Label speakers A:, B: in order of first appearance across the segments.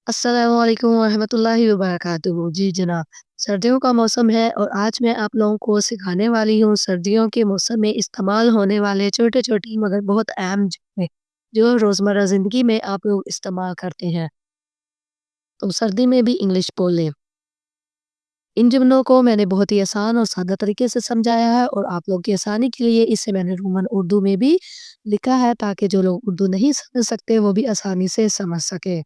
A: अस्सलामु अलैकुम वरहमतुल्लाहि वबरकातुहू। जी जनाब, सर्दियों का मौसम है और आज मैं आप लोगों को सिखाने वाली हूँ सर्दियों के मौसम में इस्तेमाल होने वाले छोटे-छोटी मगर बहुत अहम जुमले, जो रोज़मर्रा ज़िंदगी में आप लोग इस्तेमाल करते हैं। तो सर्दी में भी इंग्लिश बोलें। इन जुमलों को मैंने बहुत ही आसान और सादा तरीके से समझाया है और आप लोगों की आसानी के लिए इसे मैंने रोमन उर्दू में भी लिखा है ताकि जो लोग उर्दू नहीं समझ सकते वो भी आसानी से समझ सकें।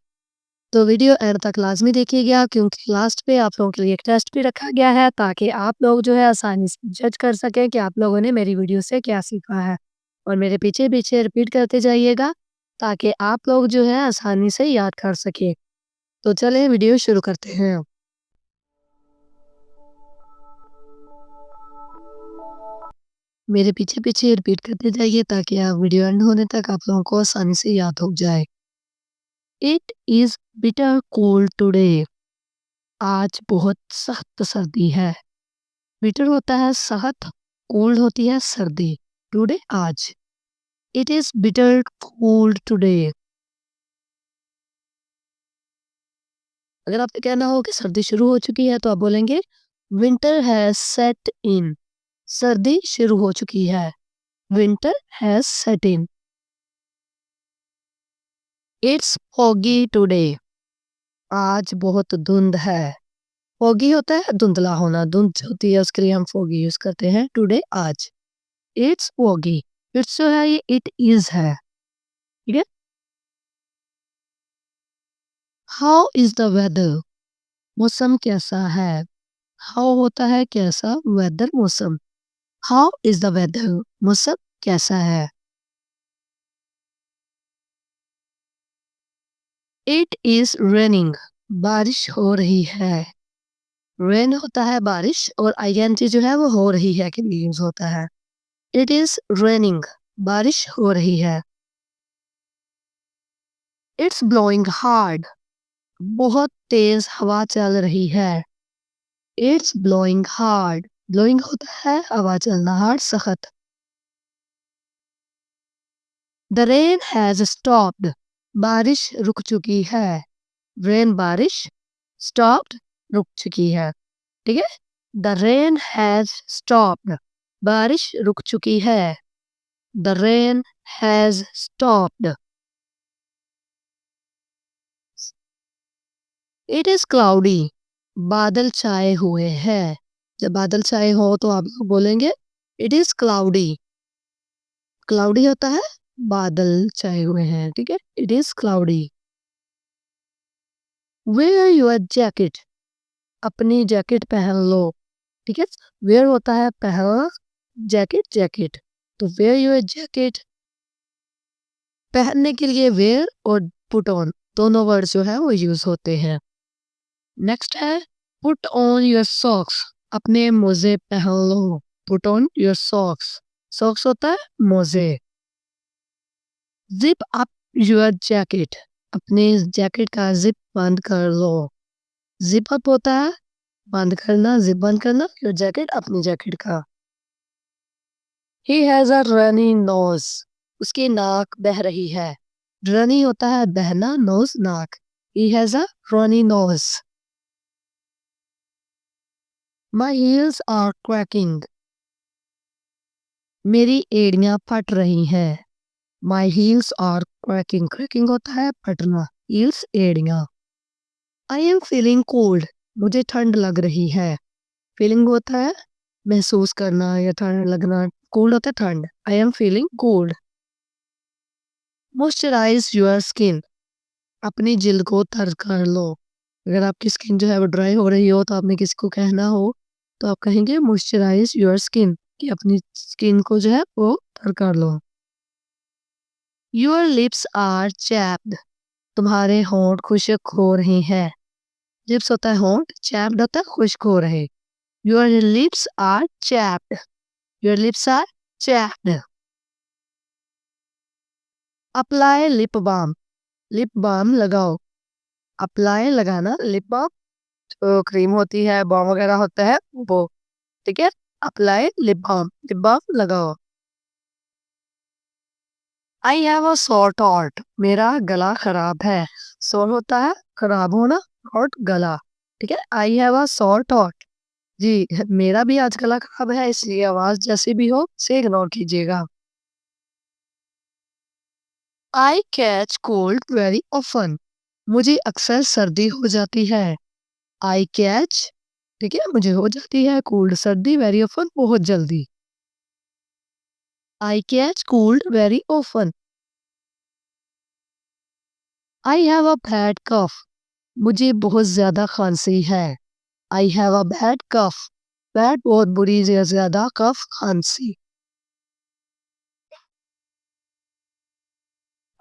A: तो वीडियो एंड तक लाज़मी देखिएगा क्योंकि लास्ट पे आप लोगों के लिए एक टेस्ट भी रखा गया है ताकि आप लोग जो है आसानी से जज कर सकें कि आप लोगों ने मेरी वीडियो से क्या सीखा है। और मेरे पीछे-पीछे रिपीट करते जाइएगा ताकि आप लोग जो है आसानी से याद कर सकें। तो चलिए वीडियो शुरू करते हैं। मेरे पीछे-पीछे रिपीट करते जाइए ताकि आप वीडियो एंड होने तक आप लोगों को आसानी से याद हो जाए। It is bitter cold today. आज बहुत सख्त सर्दी है। बिटर होता है सख्त, कोल्ड होती है सर्दी। टुडे आज। It is bitter cold today. अगर आपने कहना हो कि सर्दी शुरू हो चुकी है तो आप बोलेंगे विंटर हैज सेट इन। सर्दी शुरू हो चुकी है। Winter has set in. It's foggy today. आज बहुत धुंध है। फॉगी होता है धुंधला होना, धुंध होती है उसके लिए हम फॉगी यूज करते हैं। टुडे आज। It's foggy. इट्स जो है ये इट इज है। ठीक है। How is the weather. मौसम कैसा है। हाउ होता है कैसा, वेदर मौसम। How is the weather. मौसम कैसा है। It is raining. बारिश हो रही है। रेन होता है बारिश और आईएनजी जो है वो हो रही है के लिए यूज होता है। It is raining. बारिश हो रही है। It's blowing hard. बहुत तेज हवा चल रही है। It's blowing hard. ब्लोइंग होता है हवा चलना, हार्ड सख्त। The rain has stopped. बारिश रुक चुकी है। रेन बारिश, स्टॉप्ड रुक चुकी है। ठीक है। The rain has stopped. बारिश रुक चुकी है। The rain has stopped. It is cloudy. बादल छाए हुए हैं। जब बादल छाए हो तो आप लोग बोलेंगे इट इज क्लाउडी। क्लाउडी होता है बादल छाए हुए हैं। ठीक है। It is cloudy. Wear your jacket. अपनी जैकेट पहन लो। ठीक है। वेयर होता है पहनना, जैकेट जैकेट। तो वेयर योर जैकेट। पहनने के लिए वेयर और पुट ऑन दोनों वर्ड जो है वो यूज होते हैं। नेक्स्ट है पुट ऑन योर सॉक्स। अपने मोजे पहन लो। Put on your socks. Socks होता है मोजे। Zip up your jacket. अपने जैकेट का जिप बंद कर लो। जिप अप होता है बंद करना, जिप बंद करना, योर जैकेट अपनी जैकेट का। ही हैज अ रनी नोज। उसकी नाक बह रही है। रनी होता है बहना, नोज नाक। He has a runny nose. My heels are cracking. मेरी एड़ियां फट रही हैं। My heels are cracking. Cracking होता है फटना, हील्स एड़ियां। I am feeling cold. मुझे ठंड लग रही है। फीलिंग होता है महसूस करना या ठंड लगना। कोल्ड होता है ठंड। I am feeling cold. Moisturise your skin. अपनी जिल्द को तर कर लो। अगर आपकी स्किन जो है वो ड्राई हो रही हो तो आपने किसी को कहना हो तो आप कहेंगे मॉइस्चराइज योर स्किन, कि अपनी स्किन को जो है वो तर कर लो। Your lips are chapped. तुम्हारे होंठ खुश्क हो रहे हैं। लिप्स होता है होंठ, चैप्ड होता है खुश्क हो रहे। Your lips are chapped. Your lips are chapped. Apply lip balm. Lip balm लगाओ। अप्लाई लगाना, लिप बाम तो क्रीम होती है, बाम वगैरह होता है वो। ठीक है। Apply lip balm, lip balm लगाओ। I have a sore throat. मेरा गला खराब है। सोर होता है खराब होना, थ्रोट गला। ठीक है, I have a sore throat. जी, मेरा भी आज गला खराब है, इसलिए आवाज़ जैसी भी हो उसे इग्नोर कीजिएगा। आई कैच कोल्ड वेरी ऑफन। मुझे अक्सर सर्दी हो जाती है। आई कैच, ठीक है, मुझे हो जाती है कोल्ड सर्दी वेरी ऑफन बहुत जल्दी। I catch cold very often. I have a bad cough. मुझे बहुत ज्यादा खांसी है। I have a bad cough. Bad बहुत बुरी या ज्यादा, कफ खांसी।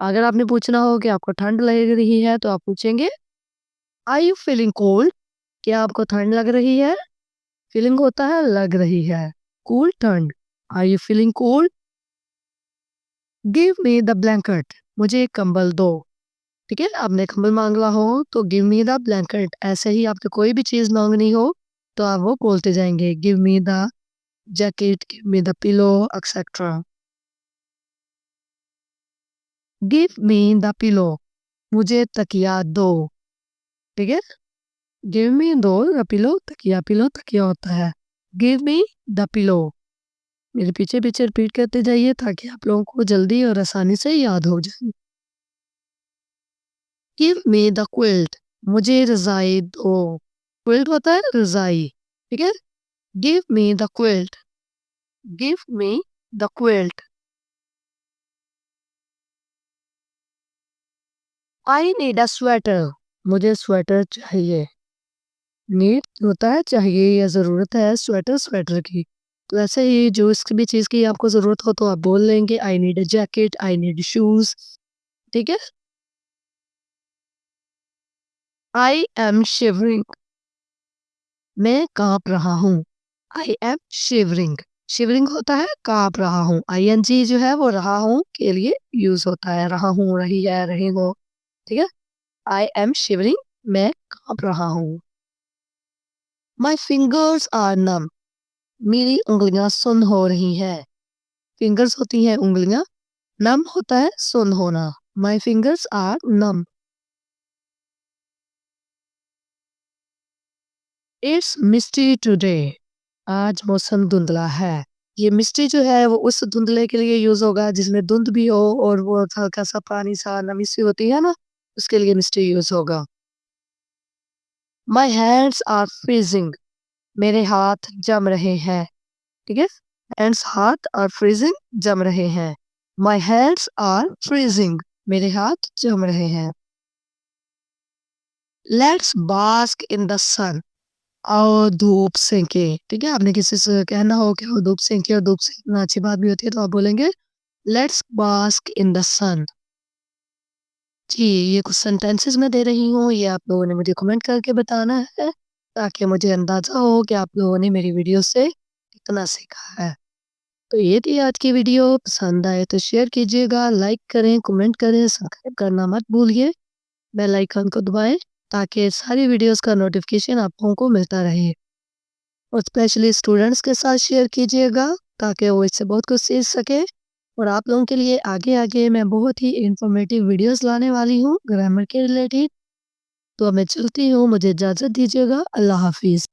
A: अगर आपने पूछना हो कि आपको ठंड लग रही है तो आप पूछेंगे आई यू फीलिंग कोल्ड। क्या आपको ठंड लग रही है? फीलिंग होता है लग रही है। कूल ठंड। Are you feeling cold? Give me the blanket. मुझे एक कंबल दो। ठीक है, आपने कंबल मांगना हो तो गिव मी द ब्लैंकेट। ऐसे ही आपको कोई भी चीज मांगनी हो तो आप वो बोलते जाएंगे give me the jacket, give me the pillow, etcetera. Give me the pillow. मुझे तकिया दो। ठीक है, गिव मी दो द पिलो, तकिया, पिलो तकिया होता है। Give me the pillow. मेरे पीछे पीछे रिपीट करते जाइए ताकि आप लोगों को जल्दी और आसानी से याद हो जाए। Give me the quilt. मुझे रजाई दो। क्विल्ट होता है रजाई। ठीक है, give me the quilt. Give me the quilt. I need a sweater. मुझे स्वेटर चाहिए। नीड होता है चाहिए या जरूरत है, स्वेटर स्वेटर की। तो ऐसे ही जो इस भी चीज की आपको जरूरत हो तो आप बोल लेंगे I need a jacket, I need shoes. ठीक है, आई एम शिवरिंग। मैं कांप रहा हूँ। I am shivering. शिवरिंग होता है कांप रहा हूँ। आईएनजी जो है वो रहा हूँ के लिए यूज होता है। रहा हूँ, रही है, रही हो। ठीक है, आई एम शिवरिंग। मैं कांप रहा हूँ। माई फिंगर्स आर नम। मेरी उंगलियां सुन्न हो रही है। फिंगर्स होती हैं उंगलियां, नम होता है सुन्न होना। My fingers are numb. It's misty today. आज मौसम धुंधला है। ये मिस्टी जो है वो उस धुंधले के लिए यूज होगा जिसमें धुंध भी हो और वो हल्का सा पानी सा नमी सी होती है ना, उसके लिए मिस्टी यूज होगा। My hands are freezing. मेरे हाथ जम रहे हैं। ठीक है, हैंड्स हाथ और फ्रीजिंग जम रहे हैं। My hands are freezing. मेरे हाथ जम रहे हैं। Let's bask in the sun. और धूप सेंके। ठीक है, आपने किसी से कहना हो कि वो धूप सेंके और धूप सेंकना अच्छी बात भी होती है तो आप बोलेंगे लेट्स बास्क इन द सन। जी, ये कुछ सेंटेंसेस मैं दे रही हूँ, ये आप लोगों ने मुझे कमेंट करके बताना है ताकि मुझे अंदाजा हो कि आप लोगों ने मेरी वीडियो से कितना सीखा है। तो ये थी आज की वीडियो। पसंद आए तो शेयर कीजिएगा, लाइक करें, कमेंट करें, सब्सक्राइब करना मत भूलिए। बेल आइकन को दबाएं ताकि सारी वीडियोस का नोटिफिकेशन आप लोगों को मिलता रहे। और स्पेशली स्टूडेंट्स के साथ शेयर कीजिएगा ताकि वो इससे बहुत कुछ सीख सके। और आप लोगों के लिए आगे आगे मैं बहुत ही इंफॉर्मेटिव वीडियोस लाने वाली हूँ ग्रामर के रिलेटेड। तो अब मैं चलती हूँ, मुझे इजाज़त दीजिएगा। अल्लाह हाफिज़।